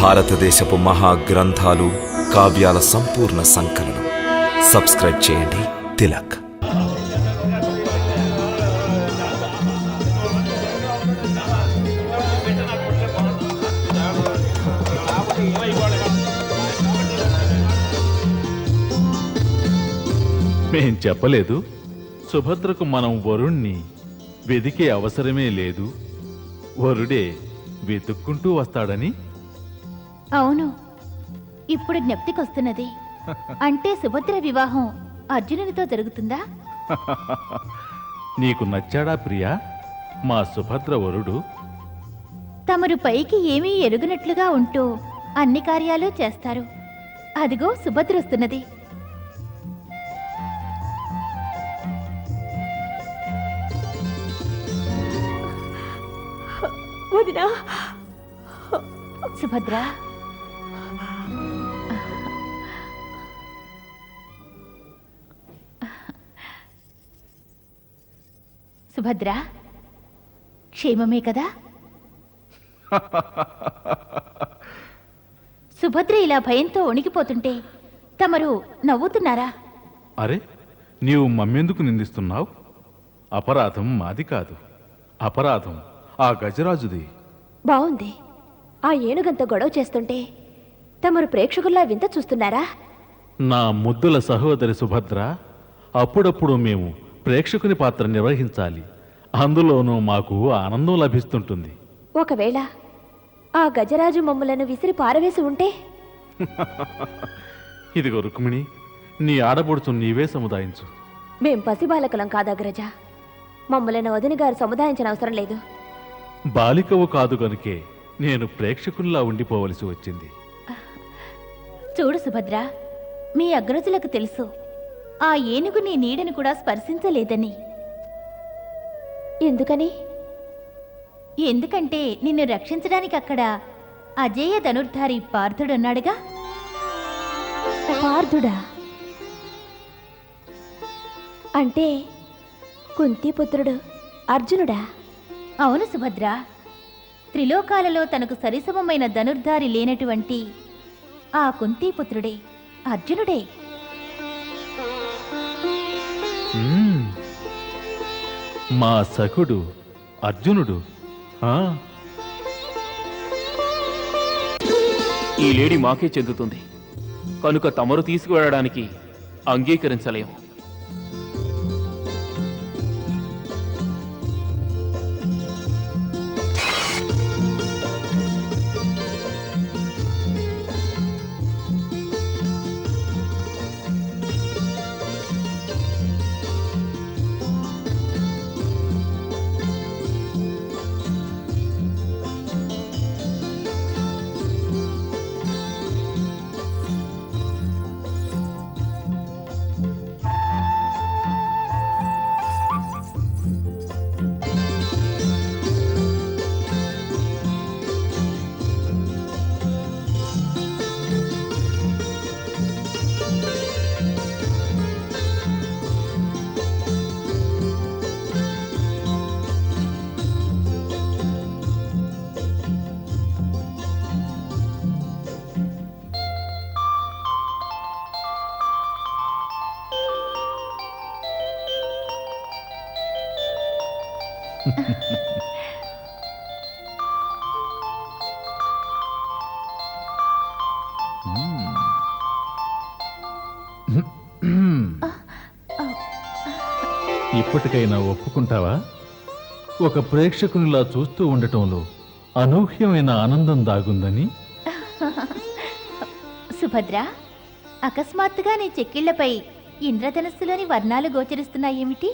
భారతదేశపు మహాగ్రంథాలు, కావ్యాల సంపూర్ణ సంకలనం. సబ్స్క్రైబ్ చేయండి తిలక్. మేం చెప్పలేదు సుభద్రకు మనం వరుణ్ణి వెదికే అవసరమే లేదు, వరుడే వెతుక్కుంటూ వస్తాడని? అవును, ఇప్పుడు జ్ఞప్తికొస్తున్నది. అంటే సుభద్ర వివాహం అర్జునునితో జరుగుతుందా? నీకు నచ్చాడా ప్రియా మా సుభద్ర వరుడు? తమరు పైకి ఏమీ ఎరుగనట్లుగా ఉంటూ అన్ని కార్యాలు చేస్తారు. అదిగో సుభద్ర వస్తున్నది. వదినా, సుభద్ర, సుభద్ర, క్షేమమే కదా? సుభద్ర ఇలా భయంతో వణికిపోతుంటే తమరు నవ్వుతున్నారా? అరే, నీవు మమ్మెందుకు నిందిస్తున్నావు? అపరాధం మాది కాదు, అపరాధం ఆ గజరాజుది. బావుంది. ఆ ఏనుగంత గొడవ చేస్తుంటే తమరు ప్రేక్షకుల్లా వింత చూస్తున్నారా? నా ముద్దుల సహోదరి సుభద్ర, అప్పుడప్పుడు మేము ప్రేక్షకుని పాత్ర నిర్వహించాలి. అందులోనూ మాకు ఆనందం లభిస్తుంటుంది. ఒకవేళ ఆ గజరాజు మమ్ములను విసిరి పారవేసి ఉంటే? ఇదిగో రుక్మిణి, నీ ఆడబొడుచు నీవే సముదాయించు. మేం పసిబాలకులం కాదగ్రజ. మమ్మలను వదిన గారు సముదాయించిన అవసరం లేదు. బాలికవు కాదు గనుకే నేను ప్రేక్షకుల్లా ఉండిపోవలసి వచ్చింది. చూడు సుభద్ర, మీ అగ్రజులకు తెలుసు ఆ ఏనుగు నీ నీడను కూడా స్పర్శించలేదని. ఎందుకని? ఎందుకంటే నిన్ను రక్షించడానికి అక్కడ అజేయ ధనుర్ధారి పార్థుడున్నాడుగా. పార్థుడా? అంటే కుంతిపుత్రుడు అర్జునుడా? అవును సుభద్ర, త్రిలోకాలలో తనకు సరిసమమైన ధనుర్ధారి లేనటువంటి ఆ కుంతీపుత్రుడే అర్జునుడే. మా సఖుడు అర్జునుడు. ఈ లేడీ మాకే చెందుతుంది కనుక తమరు తీసుకువెళ్ళడానికి అంగీకరించలేము. ఇప్పటికైనా ఒప్పుకుంటావా? ఒక ప్రేక్షకునిలా చూస్తూ ఉండటంలో అనూహ్యమైన ఆనందం దాగుందని. సుభద్ర, అకస్మాత్తుగా నీ చెక్కిళ్లపై ఇంద్రధనస్సులోని వర్ణాలు గోచరిస్తున్నాయేమిటి?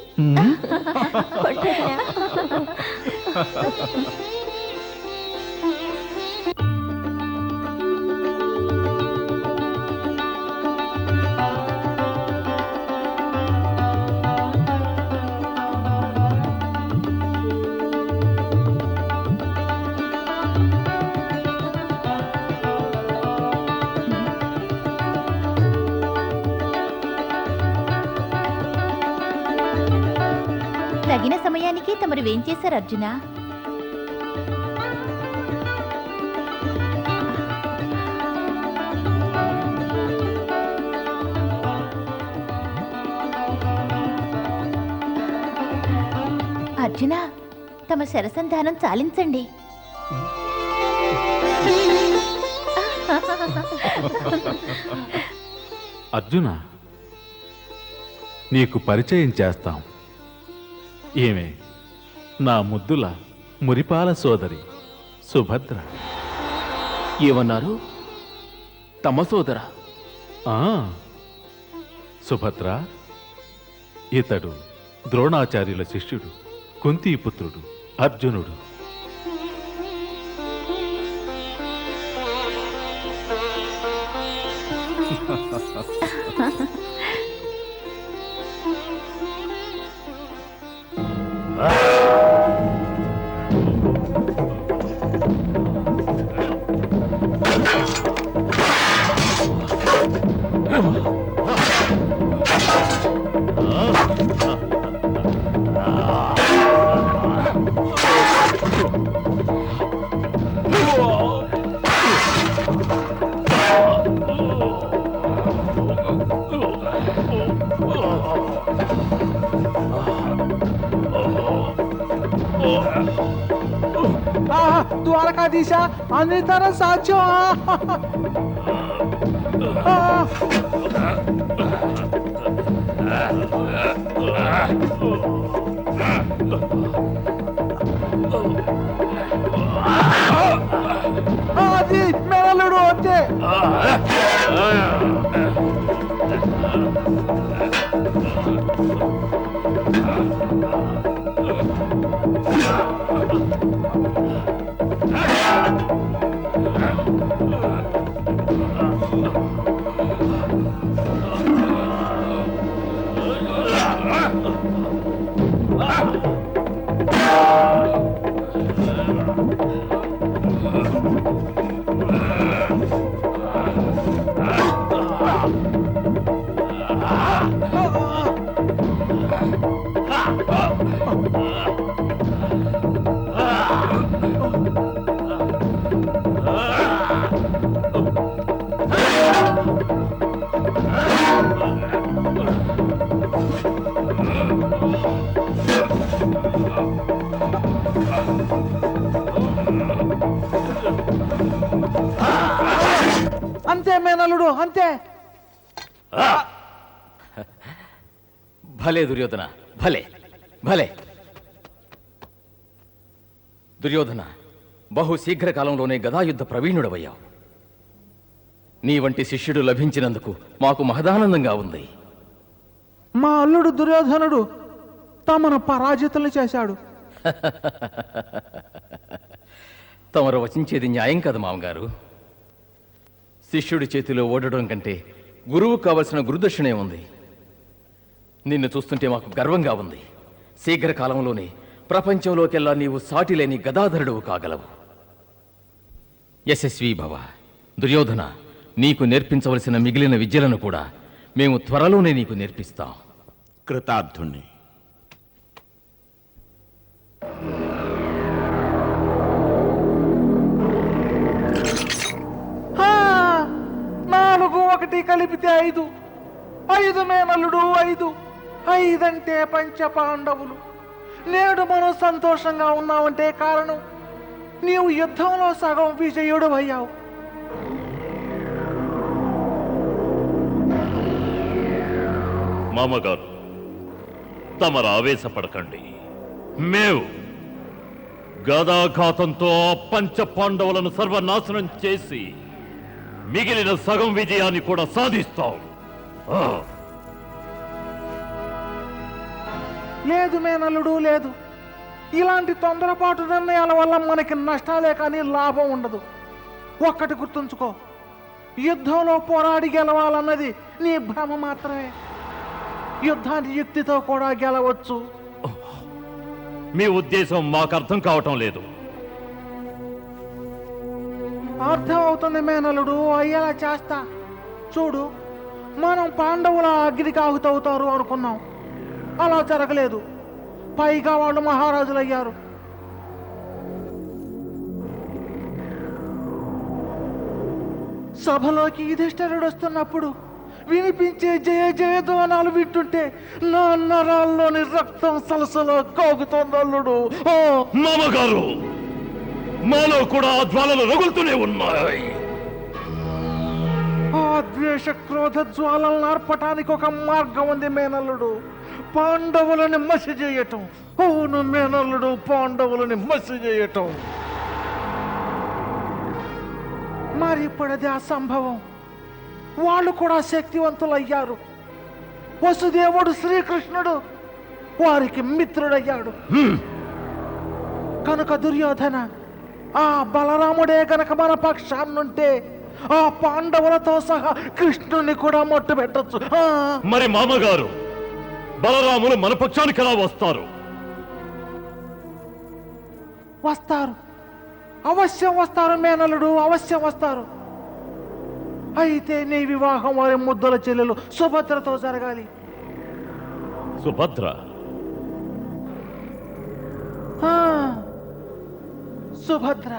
తగిన సమయానికి తమరు వేంచేశారు అర్జున. అర్జున, తమ శరసంధానం చాలించండి. అర్జున, నీకు పరిచయం చేస్తాం. ఏమే, నా ముద్దుల మురిపాల సోదరి సుభద్ర. ఏమన్నారు? తమ సోదర? ఆ, సుభద్ర, ఇతడు ద్రోణాచార్యుల శిష్యుడు, కుంతీపుత్రుడు అర్జునుడు. ద్వారకాధీశ, అనితర సాధ్యం. అది మెరలుడు అంతే. అంతే మేనలుడు, అంతే. భలే దుర్యోధన, భలే భలే. దుర్యోధన, బహు శీఘ్రకాలంలోనే గదాయుద్ధ ప్రవీణుడవయ్యావు. నీ వంటి శిష్యుడు లభించినందుకు మాకు మహదానందంగా ఉంది. మా అల్లుడు దుర్యోధనుడు తమను పరాజితులు చేశాడు. తమరు వచించేది న్యాయం కదా మామగారు. శిష్యుడి చేతిలో ఓడడం కంటే గురువు కావలసిన గురుదక్షిణే ఉంది. నిన్ను చూస్తుంటే మాకు గర్వంగా ఉంది. శీఘ్రకాలంలోనే ప్రపంచంలోకెల్లా నీవు సాటిలేని గదాధరుడువు కాగలవు. యశస్వీ భవ. దుర్యోధన, నీకు నేర్పించవలసిన మిగిలిన విద్యలను కూడా మేము త్వరలోనే నీకు నేర్పిస్తాం. కృతార్థుణ్ణి. నాలుగు ఒకటి కలిపితే 5. 5 మేనల్లుడు, 5. 5 అంటే పంచ పాండవులు. నేడు మనం సంతోషంగా ఉన్నామంటే కారణం నీవు యుద్ధంలో సగం విజయుడు అయ్యావు. మామగారు, తమరు ఆవేశపడకండి. మేము గదాఘాతంతో పంచ పాండవులను సర్వనాశనం చేసి మిగిలిన సగం విజయాన్ని కూడా సాధిస్తాం. లేదు మేనల్లుడు, లేదు. ఇలాంటి తొందరపాటు నిర్ణయాల వల్ల మనకి నష్టాలే కానీ లాభం ఉండదు. ఒక్కటి గుర్తుంచుకో, యుద్ధంలో పోరాడి గెలవాలన్నది నీ భ్రమ మాత్రమే. యుద్ధాన్ని యుక్తితో కూడా గెలవచ్చు. మీ ఉద్దేశం మాకు అర్థం కావటం లేదు. అర్థం అవుతుంది మేనలుడు, అయ్యేలా చేస్తా. చూడు, మనం పాండవుల అగ్నికి ఆహుతవుతారు అనుకున్నాం. అలా జరగలేదు. పైగా వాళ్ళు మహారాజులయ్యారు. సభలోకి యుధిష్ఠిరుడు వస్తున్నప్పుడు వినిపించే జయ జయధ్వానాలు వింటుంటే నా నరాల్లోని రక్తం సలసలో కాగుతోంది అల్లుడు. ఓ మామగారు, మాలో కూడా ఆ జ్వాలలు రగులుతూనే ఉన్నాయి. ఆ ద్వేష క్రోధ జ్వాలలను ఆర్పటానికి ఒక మార్గం ఉంది మేనల్లుడు. పాండవులని మసి చేయటం. అవును మేనల్లుడు, పాండవులని మసి చేయటం. మరి ఇప్పుడది అసంభవం. వాళ్ళు కూడా శక్తివంతులయ్యారు. వసుదేవుడు శ్రీకృష్ణుడు వారికి మిత్రుడయ్యాడు. కనుక దుర్యోధన, ఆ బలరాముడే గనక మన పక్షాన్నుంటే ఆ పాండవులతో సహా కృష్ణుని కూడా మొట్టు పెట్టచ్చు. మరి మామగారు, బలరాములు మన పక్షానికి ఎలా వస్తారు? వస్తారు, అవశ్యం వస్తారు మేనలుడు, అవశ్యం వస్తారు. అయితే నీ వివాహం వారి ముద్దల చెల్లెలు సుభద్రతో జరగాలి. సుభద్ర? సుభద్ర,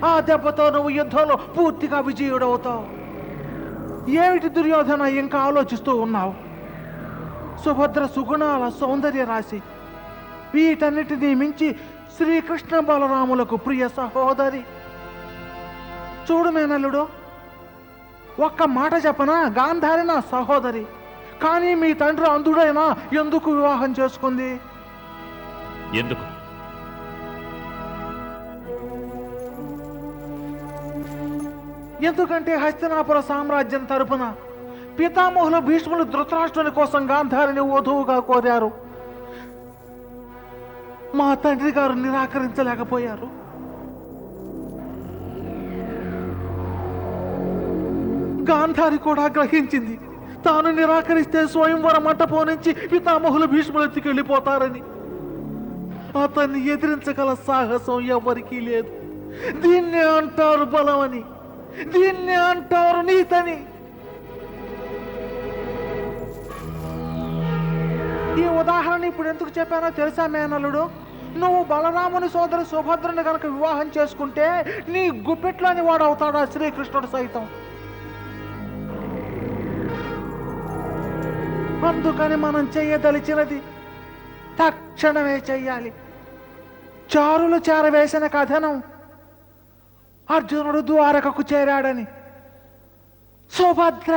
ఆ దెబ్బతో నువ్వు యుద్ధంలో పూర్తిగా విజయుడవుతావు. ఏమిటి దుర్యోధన ఇంకా ఆలోచిస్తూ ఉన్నావు? సుభద్ర సుగుణాల సౌందర్య రాశి. వీటన్నిటినీ మించి శ్రీకృష్ణ బలరాములకు ప్రియ సహోదరి. చూడు మేనల్లుడు, ఒక్క మాట చెప్పనా, గాంధారి నా సహోదరి. కానీ మీ తండ్రి అంధుడైనా ఎందుకు వివాహం చేసుకుంది? ఎందుకు? ఎందుకంటే హస్తినాపుర సామ్రాజ్యం తరపున పితామహులు భీష్ములు ధృతరాష్ట్రుని కోసం గాంధారిని వధువుగా కోరారు. మా తండ్రి గారు నిరాకరించలేకపోయారు. గాంధారి కూడా గ్రహించింది తాను నిరాకరిస్తే స్వయంవర మంటపం నుంచి పితామహులు భీష్ములు ఎత్తుకెళ్ళిపోతారని. అతన్ని ఎదిరించగల సాహసం ఎవరికీ లేదు. దీన్నే అంటారు బలమని, దీన్నే అంటారు నీతని. ఈ ఉదాహరణ ఇప్పుడు ఎందుకు చెప్పానో తెలుసా మేనల్లుడు? నువ్వు బలరాముని సోదరు సుభద్రని గనక వివాహం చేసుకుంటే నీ గుప్పెట్లోని వాడు అవుతాడా శ్రీకృష్ణుడు సైతం. అందుకని మనం చెయ్యదలిచినది తక్షణమే చెయ్యాలి. చారులు చేరవేసిన కథనం అర్జునుడు ద్వారకకు చేరాడని. సుభద్ర